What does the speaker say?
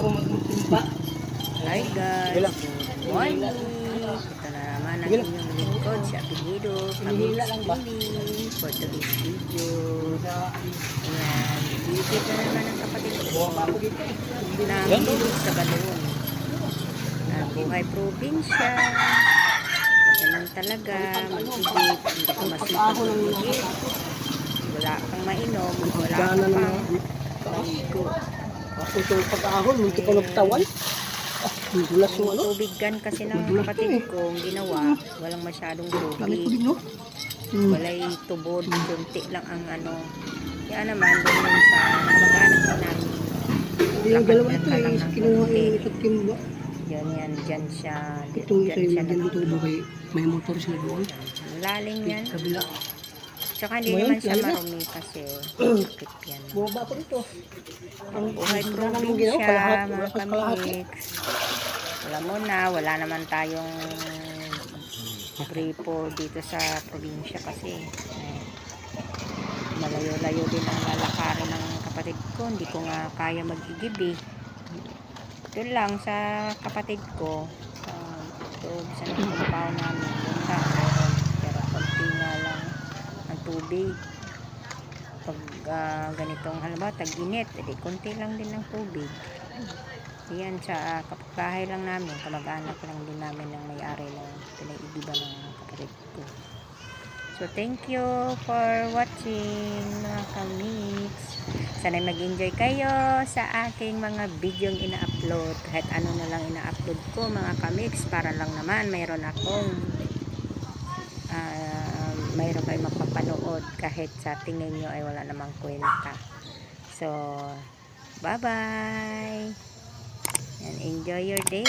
ako magtimpa. Hi guys, good morning. Ito na naman ang inyong lingkod sa apelido Kamix TV for today's video. Ayan, bibigyan na naman ang kapatid ko ng bilog sa balon. Buhay probinsya. Ganun talaga, mag-igip, hindi ka masipag mag-igip. Wala kang mainom, wala kang maligo. Ako ito pag-ahon, hindi pa nagtawan. Dulas mo ano? Tubigan kasi ng kapatid ko ang ginawa, walang masyadong tubig. Walay tubod, kunti lang ang ano. Kaya naman, doon sa mag-anak na namin. Yung dalawa ito eh, kinuha yung itatim ba? Yan, dyan siya. Itong isa yung dyan ang tubo kay may motor sila doon. Lalim yan. Kabila. Tsaka hindi naman siya marumi kasi sakit yan. Bumaba ko dito. Ang Buhay probinsya, mga kamix. Alam mo na, wala naman tayong gripo dito sa probinsya kasi malayo-layo din ang lalakarin ng kapatid ko. Hindi ko nga kaya mag-igib eh. Doon lang sa kapatid ko, sa compound namin, doon lang. Pero konti nga lang ang tubig. Pag ganitong halimbawa tag-init, edi konti lang din ng tubig. Yan sa kapitbahay lang namin, kamag-anak lang din namin ng may-ari ng pinag-igiban ng kapatid ko. So thank you for watching mga kamix. Sana mag-enjoy kayo sa aking mga video yung ina-upload. Kahit ano na lang ina-upload ko mga kamix, para lang naman mayroon akong mayroon kayo magpapanood kahit sa tingin nyo ay wala namang kwenta. So, bye-bye! And enjoy your day!